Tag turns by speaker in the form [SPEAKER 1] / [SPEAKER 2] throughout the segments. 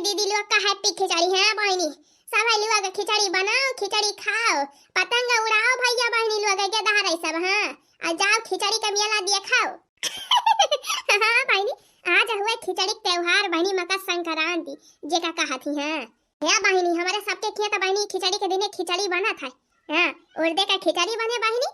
[SPEAKER 1] दीदी लोग का हैप्पी खिचड़ी है बहनी। सब है लोग खिचड़ी बनाओ, खिचड़ी खाओ, पतंग उड़ाओ भैया बहनी लोग के दहार सब। हां आ जाओ खिचड़ी का मेला दिया खाओ। हां बहनी आज हुआ खिचड़ी त्योहार बहनी, मकर संक्रांति जेका कहा थी। हां या बहनी हमारे सबके किया तो बहनी खिचड़ी के दिन खिचड़ी बना था। हां उड़दे का खिचड़ी बने बहनी।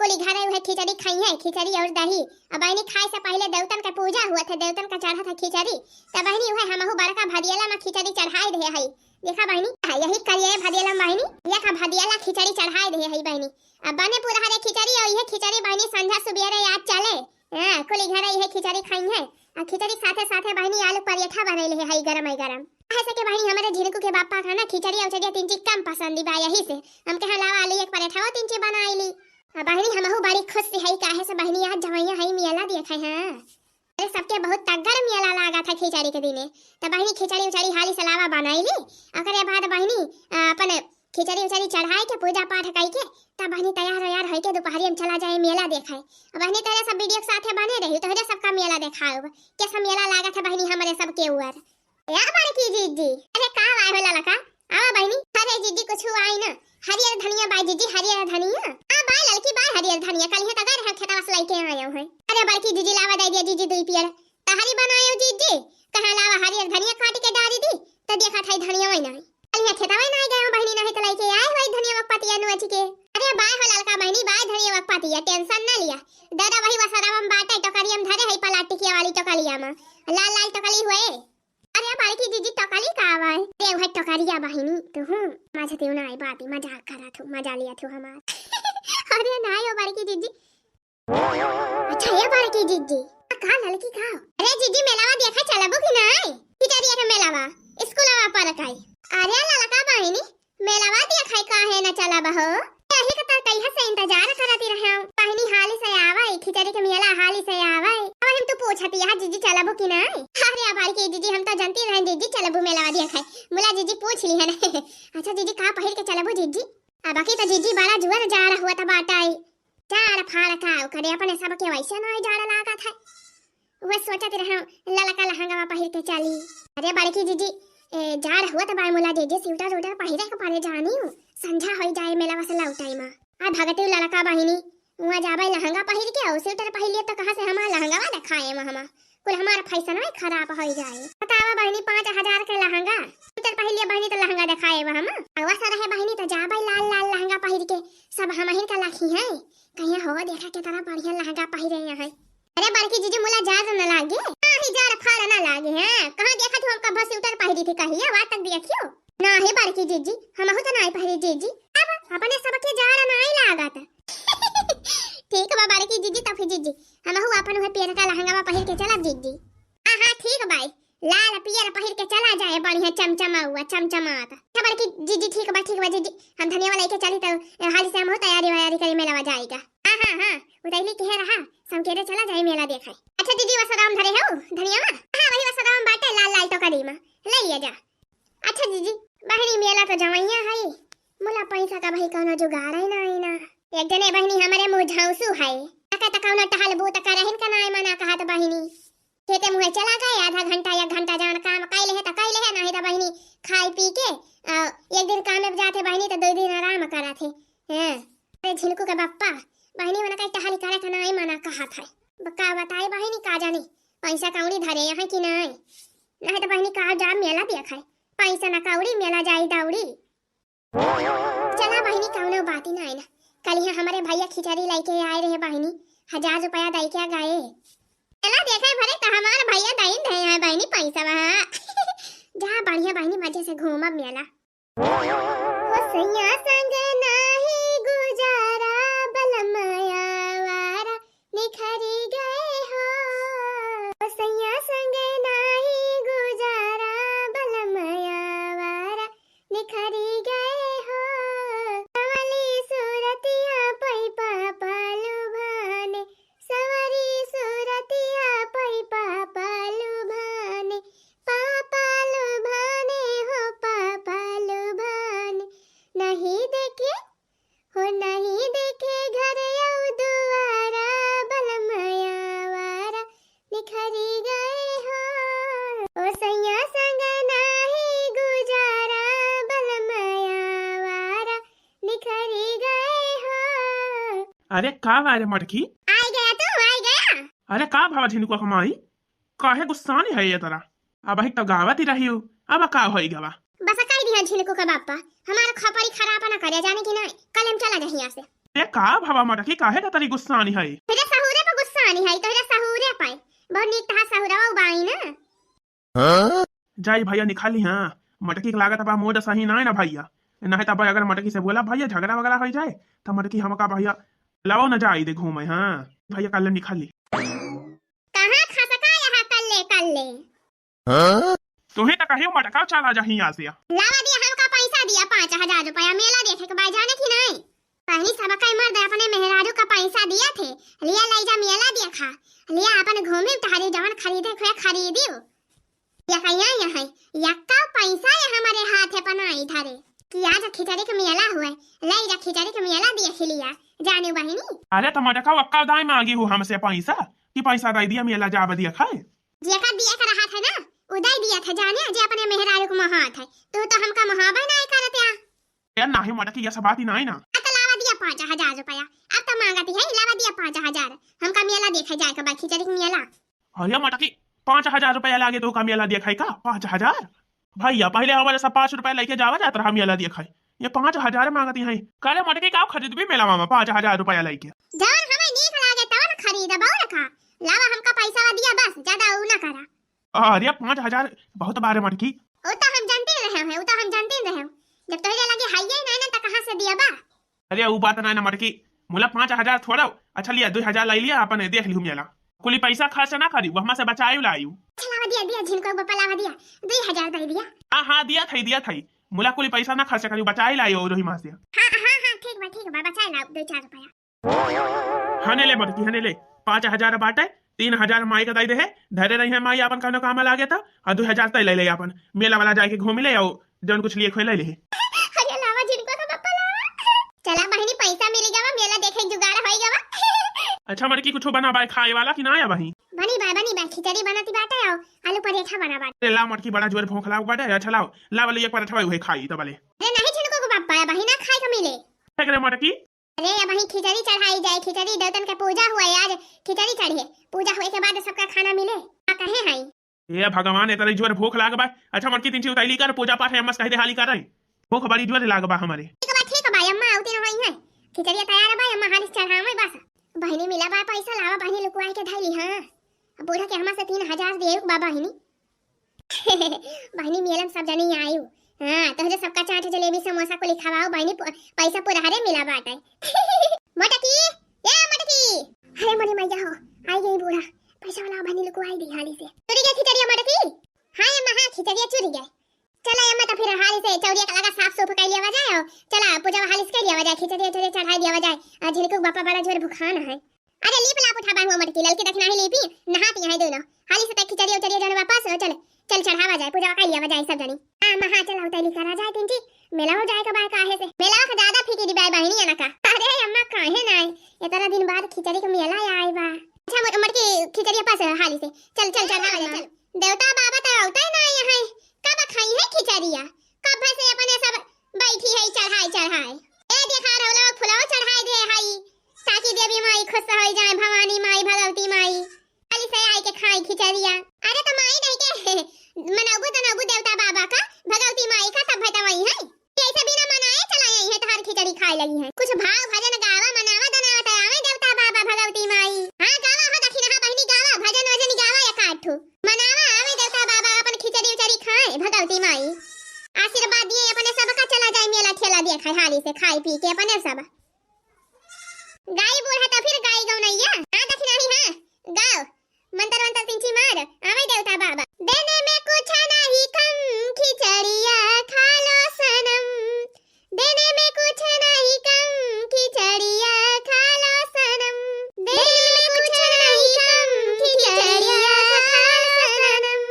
[SPEAKER 1] कोली घर है खिचड़ी खाई है, खिचड़ी और दही। अब बहनी खाए से पहले देवतन का पूजा हुआ था, देवतन का चढ़ा था खिचड़ी। तब बहनी हुआ हमहु बड़का भदियाला में खिचड़ी चढ़ाए दे है। देखा बहनी यही करिए भदियाला में बहनी, ये का भदियाला खिचड़ी चढ़ाए दे है बहनी। अब बने पूरा हरे खिचड़ी और ये खिचड़ी बहनी संध्या सुबेरे याद चले। हां कोली घर है खिचड़ी खाई है और खिचड़ी साथे साथे बहनी आलू पराठा बनैले है गरम गरम। ऐसे के बहनी हमारे झिनकू के बापा खाना खिचड़ी और चढ़िया तीन चीज कम पसंद बा, यही से हम कहा लावा आलू एक पराठा और तीन चीज बनाईली। बहनी हमहु बड़ी खुश है काहे से बहनी आज जवैया है मेला देखे। हां अरे सबके बहुत तगड़ मेला लागा था खिचड़ी के दिने। त बहनी खिचड़ी उचड़ी हाली सलावा बनाईली। ओकरे बाद बहनी अपन खिचड़ी उचड़ी चढ़ाई के पूजा पाठ कई के तब बहनी तैयार यार है के दोपहरी हम चला जाए मेला देखे। बहनी तेरे सब वीडियो के साथे बने रही तो सबका मेला देखाओ कैसा मेला लागा था बहनी हमारे सबके ऊपर। या बड़की जीजी अरे का आए होला लका आ बहनी। अरे जीजी कुछ आई ना हरियर धनिया बाई जीजी, हरियर धनिया आ बाई लड़की बाई हरियर धनिया कल है तगर है खेतवा से लेके आया हूं। अरे बड़की जीजी लावा दे दिया जीजी दुई पियर तहरी बनायो जीजी। कहां लावा हरियर धनिया काट के डाली दी त देखा था धनिया वही नहीं कल है खेतवा नहीं गए बहनी नहीं तो लेके आए होई धनिया वक्पतिया नुच के। अरे बाई हो लड़का बहनी बाई धनिया वक्पतिया टेंशन ना लिया दादा वही वसराम बाटे टोकरियम धरे है पलाटी के वाली टोकरिया में लाल लाल टोकरी हुए। अरे बड़की जीजी टोकरी का आवा है रे वही टोकरिया बहनी तो हूं माझे तेउ ना आई बात मजाक करा थू मजा लिया थू हमार। अरे नहीं हो बड़की जीजी। अच्छा ये बड़की जीजी का लड़की का अरे जीजी मेलावा देखा चलबो कि नहीं खिचड़िया के मेलावा स्कूलवा पर काई। अरे ललका बहनी मेलावा देखा काहे ना चलबो हो यही का तैया से इंतजार करती रहे बहनी हाली से आवे खिचड़ी के मेला हाली से आवे अब हम तो पूछती है जीजी चलबो कि नहीं। अरे बड़की जीजी हम तो जानती रहे जीजी चलबो मेलावा देखा मुला जीजी पूछ ली है ना। अच्छा जीजी का पहिर के चलबो जीजी अब बाकी तो जीजी बड़ा जुआ जा रहा हुआ था बाटाई जाड़ फाड़ का करे अपने सब के वैसे नहीं जाड़ लागा था वो सोचते रहे ललका लहंगा पहिर के चली। अरे बड़की जीजी जाड़ हुआ तो बाय मुला जीजी स्वेटर उटर पहिरे के पारे जानी हूं संझा होई जाए मेलावा से लौटाई मां आ भगते ललका बहिनी वहां जाबे लहंगा पहिर के और स्वेटर पहिर लिए तो कहां से हमारा लहंगा दिखाए हम कुल हमारा फैशन में खराब हो जाए। बतावा बहनी 5000 के लहंगा स्वेटर पहिर लिए बहनी तो लहंगा दिखाए हम आवा सा रहे बहनी तो जाबे लाल लाल लहंगा पहिर के सब हमहिन का लाखी है कहीं हो देखा के तरह बढ़िया लहंगा पहिरे यहाँ। अरे बड़की जीजी मुला जार न लागे नहीं जार फाड़ ना लागे हैं कहां देखा तू हमका बस स्वेटर पहिरी थी कहिए बात तक देखियो ना है बड़की जीजी हमहु तो नहीं पहिरी जीजी अब अपने सब के जार नहीं लागत। ठीक बा बड़की जीजी तो फिर जीजी हमहु अपन है पियर का लहंगा पहिर के चला जीजी। हां ठीक बाई लाल पियर पहिर के चला जाए बढ़िया चमचमा हुआ चमचमाता। अच्छा बड़की जीजी ठीक बा जीजी हम धनिया वाला के चली तो हाली से हम हो तैयारी करे मेला जाएगा। हां उतैली के रहा समकेरे चला जाए मेला देखे। अच्छा दीदी वसराम धरे हो धनिया में हां वही वसराम बाटे लाल लाल टोकरी में ले लिया जा। अच्छा दीदी बहनी मेला तो जवैया है मुला पैसा का भाई कोनो जुगाड़ है ना ना एक जने बहनी हमारे मुंह झांसू है तका तकाउना टहल बो तका रहन का नाय मना कहा तो बहनी खेते मुहे चला गए आधा घंटा 1 घंटा जान काम कैले है तो कैले है नहीं तो बहनी खाई पी के एक दिन काम में जाते बहनी तो 2 दिन आराम करा थे। हां अरे झिनकू के बापा बहनी मना कई टहल करे का नाय मना कहा था बका बताए बहनी का जानी पैसा कौड़ी धरे यहाँ कि नहीं तो बहनी का जा मेला देखाए पैसा ना कौड़ी मेला जाई दौड़ी। चला बहनी कौनो बात ही ना कल ही हमारे भैया खिचड़ी लेके आए रहे बहनी 1000 रुपया दे के गए चला देखे भरे तो हमारे भैया दईन दे है बहनी पैसा वहां जा बढ़िया बहनी मजे से घूमब मेला। ओ सैया संग नाही गुजारा बलमया वारा निखरी गए हो ओ सैया संग नाही गुजारा बलमया वारा निखरी गए हो सवली सूरतिया पई पापालू भाने सवरी सूरतिया पई पापालू भाने पापालू भाने हो पापालू भाने नहीं
[SPEAKER 2] अरे का अरे मटकी
[SPEAKER 1] आ गया तू आ गया।
[SPEAKER 2] अरे का भावा झिनुका कमाई काहे गुस्सा नहीं है ये तरह अब ही तो गावत ही रही हूँ अब का होई गवा
[SPEAKER 1] बस कह दिया झिलको का बापा हमारा खपरी खराब ना करे जाने की नहीं कल हम चला जाए यहाँ से।
[SPEAKER 2] ए का भावा मटकी काहे का तरी गुस्सा नहीं है
[SPEAKER 1] तेरे सहुरे पे गुस्सा नहीं है तेरे सहुरे पे बहुत नीक तहा सहुरा बाई ना
[SPEAKER 2] जाई भैया निकाली हाँ मटकी के लागत बा मोड सही ना है ना भैया नहीं तो अगर मटकी से बोला भैया झगड़ा वगैरह हो जाए तो मटकी हमका भैया लाओ न जाई दे घूमे हाँ भैया कल निकाली
[SPEAKER 1] कहाँ खा सका यहाँ कल ले
[SPEAKER 2] तुम्हें तो कहियो मटका चला जा यहाँ से
[SPEAKER 1] लावा दिया हमका पैसा दिया 5,000 रुपया मेला देखे के बाद जाने की नहीं पहली सबका मर्द अपने मेहरारू का पैसा दिया थे लिया लाई जा मेला देखा लिया अपन घूमे तारी जवन खरीदे खोया खरीदियो या कहिया यहाँ यक्का पैसा है हमारे हाथ है पनाई थारे कि आज खिचड़ी के मेला हुआ लाई जा खिचड़ी के मेला देख लिया जाने बहिनी।
[SPEAKER 2] अरे तो मटका वक्का दाई मांगी हूँ हमसे पैसा कि पैसा दे दिया मेला जा दिया खाए
[SPEAKER 1] जेका दिया का रहा था ना उदय दिया था जाने जे अपने मेहरारू को महात है तो हमका महाबा नहीं करते
[SPEAKER 2] यार नहीं मटकी ये सब बात ही नहीं ना
[SPEAKER 1] लावा दिया 5,000 रुपया अब तो मांगती है लावा दिया 5,000 हमका मेला देखे जाए का खिचड़ी के मेला।
[SPEAKER 2] अरे मटकी 5,000 रुपया लागे तो का मेला देखा का 5,000 भैया पहले हमारे सब 5 रुपया लेके जावा जाता रहा मेला देखा ये 5,000 मांगती है काले मटकी का खरीद भी मेला मामा 5,000 रुपया लेके
[SPEAKER 1] जवन हमें नीक लागे तवन खरीद बहु रखा लावा हमका पैसा दिया बस ज्यादा उ ना करा।
[SPEAKER 2] अरे 5,000 बहुत बारे मटकी
[SPEAKER 1] वो तो हम जानते रहे हैं वो तो हम जानते रहे जब तोहरे लगे हाइये नहीं ना तो कहां से दिया बा।
[SPEAKER 2] अरे वो बात ना मटकी मुला 5,000 थोड़ा अच्छा लिया 2,000 ला लिया अपन देख लियो मेला कुली पैसा खर्च ना करी वो हमसे बचायु लायु
[SPEAKER 1] लावा दिया दिया झिनको बप्पा लावा दिया 2,000 दे दिया
[SPEAKER 2] हां दिया थई मुला कुली पैसा ना खर्च करी बचाई लायो रोही मास दिया
[SPEAKER 1] हां ठीक बा बचाई ला 2-4 रुपया
[SPEAKER 2] हने ले मटकी हने ले 5,000 बाटे 3,000 माई का दई दे है धरे रही है माई अपन कनो काम लागे था और 2,000 तय ले ले अपन मेला वाला जाके घूम ले और जौन कुछ लिए खोई ले ले।
[SPEAKER 1] अरे लावा झिनको का बप्पा लावा चला बहिनी पैसा मिल गवा मेला देखे जुगाड़ होई गवा।
[SPEAKER 2] अच्छा मटकी कुछ बना बाय खाए वाला कि ना आया बही
[SPEAKER 1] बनी बाय खिचड़ी बनाती बाटे आओ आलू पराठा बना बाटे
[SPEAKER 2] ला मटकी बड़ा जोर भूख लाग बाटे अच्छा लाओ ला वाले एक पराठा वही खाई तो वाले
[SPEAKER 1] अरे नहीं झिनको को बप्पा बही ना खाए का मिले
[SPEAKER 2] करे मटकी
[SPEAKER 1] अरे अब वही खिचड़ी चढ़ाई जाए खिचड़ी देवतन का पूजा हुआ है आज खिचड़ी चढ़े पूजा हुए के बाद सबका खाना मिले कहे हैं
[SPEAKER 2] ये भगवान इतनी जोर भूख लाग बा अच्छा मटकी तीन उताइली कर पूजा पाठ है मस्त कह दे हाली कर रही भूख बड़ी जोर लाग बा हमारे
[SPEAKER 1] ठीक बा अम्मा आउती न होई है खिचड़ी तैयार बा अम्मा हालिस चढ़ावे बस बहिनी मिला बा पैसा लावा बहिनी लुकवाई के धैली हां बूढ़ा के हमरा से 3,000 दे बा बहिनी बहिनी मेलन सब जनी आयु हां तो सबका चाट जलेबी समोसा को लिखावाओ बहिनी पैसा पूरा हरे मिला बाटे मटकी ये मटकी अरे मरी मैया हो आई गई बूढ़ा पैसा वाला बहिनी लुकवाई दी हाली से चुरी गई खिचड़ी मटकी हां अम्मा हां खिचड़ी चुरी गई चला अम्मा तो फिर हाली से चौरिया का लगा साफ सुफ कर लिया जाए चला पूजा हाली से कर लिया जाए खिचड़ी चढ़ाई दिया जाए आज झिलकू बापा बड़ा जोर भूखाना है अरे लीप लाप उठा हुआ मटकी ललकी दक्षिणा ही लीपी नहाती है दोनों हाली से तक खिचड़ी उचड़ी जाने वापस चल चल चढ़ावा जाए पूजा कर लिया जाए सब जनी हां महा चला उतैली करा जाए तीन जी मेला हो जाए का बाय काहे से मेला का ज्यादा फीकी दी बाय बहिनी ना का अरे अम्मा काहे ना इतना दिन बाद खिचड़ी का मेला आई बा अच्छा मटकी खिचड़ी पास हाली से चल चल चढ़ावा जाए चल देवता बाबा तो औते ना यहाँ कब खाई है खिचड़िया कब से अपने सब बैठी है चढ़ाई ए देखा रहो लोग फुलाओ चढ़ाई दे हाई ताकि देवी माई खुश हो जाए भवानी माई भगवती माई खाली से आई के खाई खिचड़िया अरे तो माई नहीं के मनाबू देवता बाबा का भगवती माई का सब भटा वही है ऐसे बिना मनाए चला यही है तो हर खिचड़ी खाए लगी है कुछ भाव भजन गावा मनावा दनावा तयावे देवता बाबा भगवती माई हां गावा हो दक्षिणा बहिनी गावा भजन वजन गावा या काठू मनावा आवे देवता बाबा अपन खिचड़ी उचड़ी खाए भगवती माई आशीर्वाद दिए अपने सबका चला जाए मेला ठेला दिया खाए हाली से खाई पी के अपने सब गाय बूढ़ा तो फिर गाय गौ नैया हां दक्षिणा ही हां गाओ मंत्र मंत्र तिंची मार आवे देवता बाबा देने में कुछ नहीं कम खिचड़िया खा लो सनम देने में कुछ नहीं कम खिचड़िया खा लो सनम देने में कुछ नहीं कम खिचड़िया खा लो सनम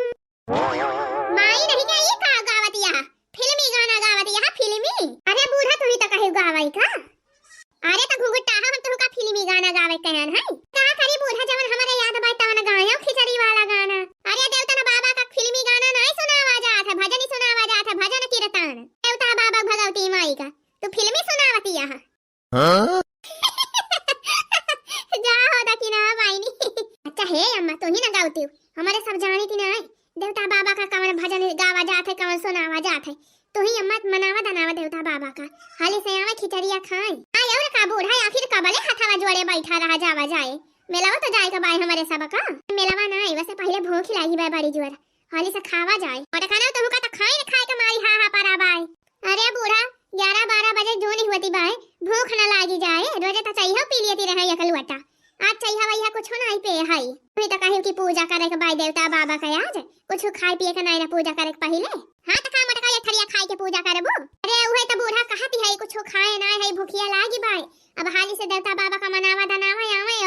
[SPEAKER 1] माई नहीं क्या ये का गावत यहाँ फिल्मी गाना गावत यहाँ फिल्मी अरे बूढ़ा तू ही तो कहे गावाई का अरे तो घुंघटा हम तो का फिल्मी गाना गावे कहन है का करी बूढ़ा जवन हमारे याद बात तवन गाया खिचड़ी वाला गाना अरे देवता बाबा का फिल्मी गाना नहीं सुनावा जात है भजन ही सुनावा जात है भजन कीर्तन देवता बाबा भगवती माई का तो फिल्मी सुनावती यहाँ बाबा का कवन भजन गावा जात है, कवन सुनावा जात है। तो ही अम्मा मनावा दनावा देवता बाबा का हाली से आवे खिचड़िया खाए। आय और का बूढ़ा आखिर कबले हथावा जोड़े बैठा रहा जावा जाए। मेलावा तो जाए का बाय हमारे सब का मेलावा ना आई, वैसे पहले भूख लागी बाय बड़ी जोर, हाली से खावा जाए। और खाना तो हुका तो खाए न खाए का मारी हा हा परा बाय। अरे बूढ़ा 11-12 बजे जो नहीं होती बाय, भूख ना लागी जाए। रोजे तो चाहिए पी लेती रहे एकलुआटा, आज चाहिए भैया कुछ ना पे हाई। तुई तो कहियो की पूजा करे के बाय देवता बाबा का आज कुछ खाए पिए के नहीं ना पूजा करे के पहले। हां तो का मटका ये थरिया खाए के पूजा करबो। अरे उहे तो बूढ़ा कहती है कुछ खाए ना है, भूखिया लागी बाय। अब हाली से देवता बाबा का मनावा दनावा आवे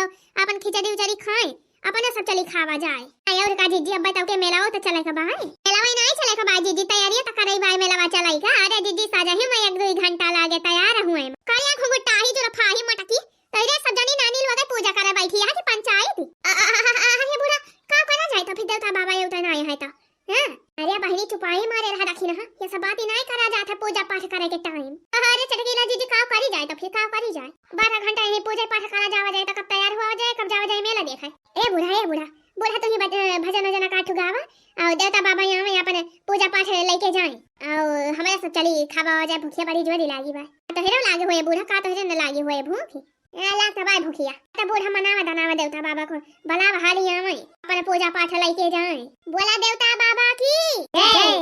[SPEAKER 1] अपन खिचड़ी उचड़ी खाए, अपन सब चली खावा जाए। और का जीजी अब बताओ के मेलाओ तो चले का बाय। मेलावा नहीं चले का बाय जीजी, तैयारी तो करई बाय मेलावा चलाई का। अरे जीजी साजा ही मैं 1-2 घंटा लागे तैयार हुए। काया घुंघटा ही जो रफाही मटकी तैरे सब जनी नानी लोग पूजा करे बैठी है कि पंचायत। अरे बुढ़ा का करा जाए तो फिर देवता बाबा ये उतना आए है तो हां। अरे बहनी चुपाई मारे रहा रखी ना, ये सब बात ही नहीं करा जाता पूजा पाठ करे के टाइम। अरे चटकीला जीजी का करी जाए तो फिर का करी जाए। 12 घंटा यही पूजा पाठ करा जावा जाए तो कब तैयार हो जाए, कब जावा जाए मेला देखे। ए बुढ़ा बुढ़ा तो ही भजन वजन का ठुगावा और देवता बाबा यहाँ में अपन पूजा पाठ लेके जाए और हमारे सब चली खावा हो जाए। भूखिया बड़ी जोरी लागी बा तो हेरो लागे हुए बूढ़ा का तो हेरो न लागी हुए भूख लाग तबाय भूखिया तो बूढ़ा मनावा दनावा देवता बाबा को भला हाली आवे अपन पूजा पाठ लेके जाए। बोला देवता बाबा की जय,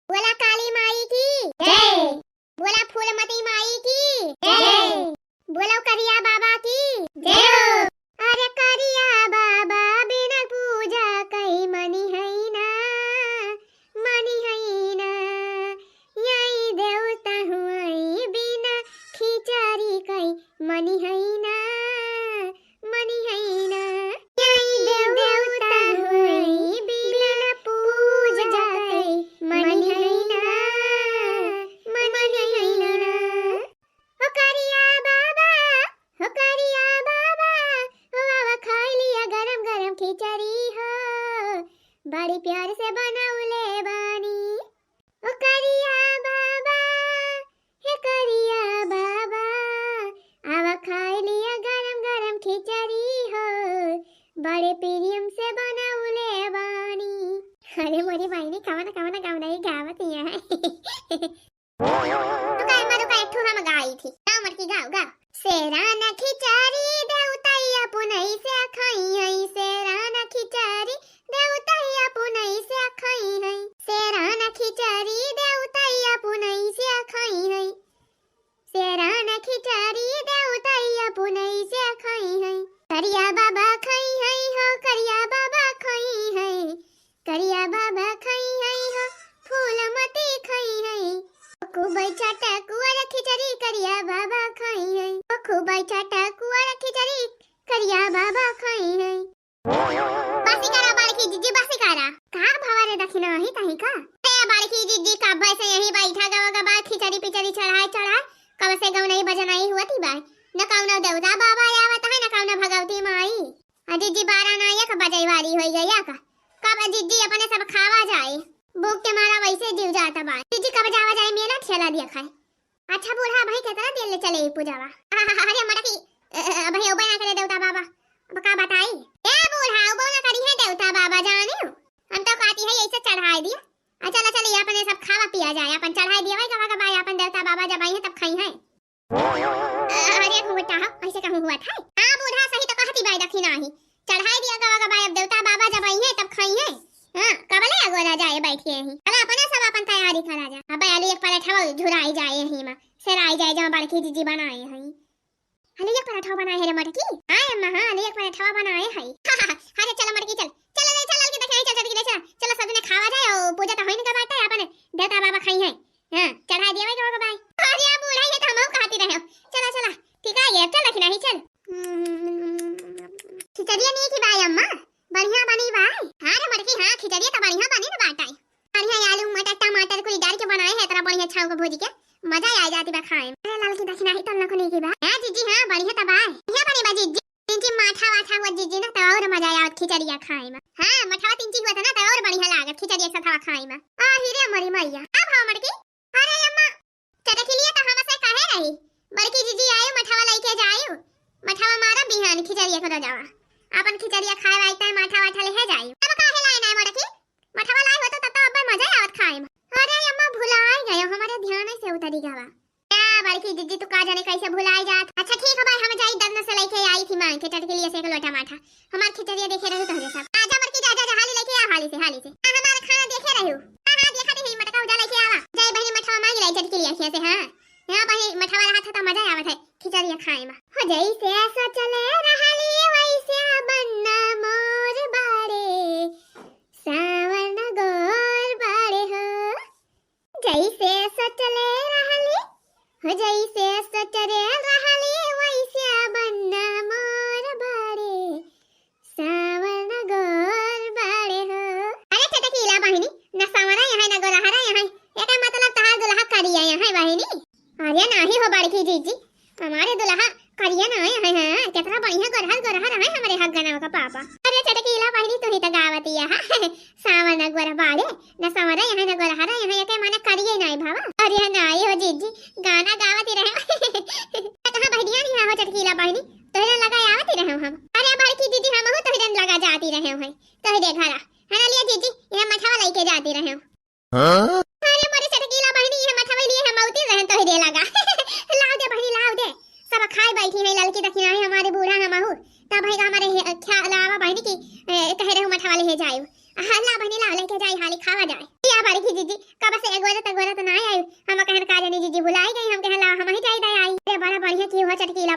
[SPEAKER 1] बोला काली माई की जय, बोला फूलमती माई की जय, बोलो करिया बाबा की जय। अरे करिया बाबा बिना पूजा कई मनी है ना, मनी है ना। यही देवता हुई बिना खिचड़ी कई मनी है ना, मनी है ना। यही देवता हुई बिना पूजा कई मनी है ना, मनी है ना। हो करिया बाबा, हो करिया बाबा, वावा खा लिया गरम गरम खिचड़ी हो, बड़ी प्यार से बनाउले बानी। ओ करिया बाबा, हे करिया बाबा, आवा खा लिया गरम गरम खिचड़ी हो, बड़े प्रेम से बनाउले बानी। अरे मोरी बहनी कवन कवन गावना ही गावत ही है। तो काय मारो का एक ठो हम गाई थी, गाँव मटकी गाओ गाओ। सेराना खिचड़ी देवतैया पुनई से खाई है, सेराना खिचड़ी देवतैया पुनई से खाई है, सेराना खिचड़ी देवतैया पुनई से खाई है, सेराना खिचड़ी देवतैया पुनई से खाई है। करिया बाबा खाई है हो, करिया बाबा खाई है, करिया बाबा खाई है हो, फूलमती खाई है। खूब चटकुआ खिचड़ी करिया बाबा खाई है, खूब चटकुआ खिचड़ी करिया बाबा खाई है। बासी करा बालकी जीजी बासी करा का भवारे दक्षिणा ही तही का ते बालकी जीजी का से यही बैठा गवा गवा खिचड़ी पिचड़ी चढ़ाए कब से गौ नहीं बजनाई हुआ थी बाय न कौन देवता बाबा आवत है न कौन भगवती माई। जीजी 12 ना एक बजाई वाली हो गया का कब जीजी अपने सब खावा जाए, भूख के मारा वैसे जीव जाता बा। जीजी कब जावा जाए मेला ठेला दिया खाए। अच्छा बूढ़ा भाई कितना देर ले चले पूजावा। अरे मटकी भाई उबा ना करे देवता बाबा अब का बताई। ए बूढ़ा उबा ना करी है देवता बाबा जाने हम तो कहती है ऐसे चढ़ाई दिया। चला चलिए अपने सब खावा पिया जाए, अपन चढ़ाई दिया भाई कवा कवा अपन देवता बाबा जब आई है तब खाई है। अरे घुमटा ऐसे कहूं हुआ था। हां बूढ़ा सही तो कहती भाई दक्षिणा ही चढ़ाई दिया कवा कवा अब देवता बाबा जब आई है तब खाई है। हां कबले अगोरा जाए बैठिए ही चला अपना सब अपन तैयारी करा जा। अब आलू एक पराठा झुराई जाए यही में सराई जाए जहां बड़की जीजी बनाए हैं। आलू एक पराठा बनाए है रे मटकी। हां अम्मा हां आलू एक पराठा बनाए है। अरे चल मटकी चल चल ले चल के देखाई चल चल चल चलो सब ने खावा जाए और पूजा तो होई न का बात है अपन देवता बाबा खाई है। हां चढ़ा दिया भाई कवा भाई। अरे बूढ़ा ये तो हम कहती रहे चला चला ठीक है ये चल रखना ही चल। खिचड़ी नहीं थी भाई अम्मा बढ़िया बनी भाई। हां रे मटकी हां खिचड़ी तो बढ़िया बनी ना बाटाई बढ़िया आलू मटर टमाटर को डाल के बनाए है तेरा बढ़िया छाव को भूज के मजा आ जाती बा खाए। अरे लाल की दक्षिणा ही तलना को नहीं की बा। हां जीजी हां बढ़िया तबा बढ़िया बनी बा जीजी। तीन माठा वाठा हुआ जीजी ना तो और मजा आया खिचड़िया खाए में। हां मठवा 3 हुआ था ना तो और बढ़िया लागत खिचड़ी एक साथ खाए में। आ हीरे मरी मैया अब हां मटकी। अरे अम्मा चटक लिए तो हम से काहे रही बड़की जीजी आयो मठवा लेके जायो मठवा मारा बिहान खिचड़िया को जावा अपन खिचड़िया खाए वाइता माठा वाठा ले जायो। अब काहे लाए ना मटकी मठवा लाए हो तो तब दी गवा बड़की दीदी तू का जाने कैसे भुलाई जात। अच्छा ठीक है भाई हम जाई दर्द से लेके आई थी मां के चटके लिए से एक लोटा माठा हमार खिचड़िया देखे रहो तोहरे सब आजा मर की जा हाली लेके आ हाली से हमार खाना देखे रहो। हां देखा दे मटका उजा लेके आवा जय बहनी मठवा मांग लाई चटके लिए से हां यहां बहनी मठवा वाला हाथ तो मजा आवत है खिचड़िया खाए में हो जई से ऐसा चले रहली वैसे बनना मोर बाड़े सावन गोर बाड़े हो जैसे सचले रहली हो जैसे सचरे रहली वैसे बनना मोर बाड़े सावन गोर बाड़े हो। अरे चटकीला बहिनी न सावरा यहाँ न गोरहरा यहाँ एका मतलब तहार दुल्हा करिया यहाँ बहिनी। अरे नाही हो बड़की जीजी हमारे दुल्हा करिया ना है हां कितना बढ़िया गोरहर है हमारे हक गनाव का पापा। अरे चटकीला बहिनी तू ही तो गावती है सावन गोर बाड़े न सावरा यहाँ न गोरहरा यहाँ एके माने करिए नहीं भावा। अरे नाही हो जीजी गाना गावती रहे कहां बहनिया नहीं हो चटकीला बहिनी तोहरे लगा आवती रहे हम। अरे बड़की दीदी हम हो तोहरे लगा जाती रहे हैं तोहरे घरा है ना लिया जीजी ये मठवा लेके जाती रहे हां। अरे मोरे चटकीला बहिनी ये मठवा लिए हम आउती रहे तोहरे लगा लाओ दे बहिनी लाओ दे सब खाए बैठी है ललकी दखिना है हमारे बूढ़ा हम आहू तब भाई हमारे ख्याल आवा बहिनी की कह रहे हो मठवा ले जाए हल्ला बहिनी ला लेके जाई हाली खावा जाए या बड़की दीदी कब से एगोरा तो ना आई हम कहन का जानी जीजी भुलाई गई हम कहला हम ही जाई दे आई अरे बड़ा बढ़िया की हो चटकीला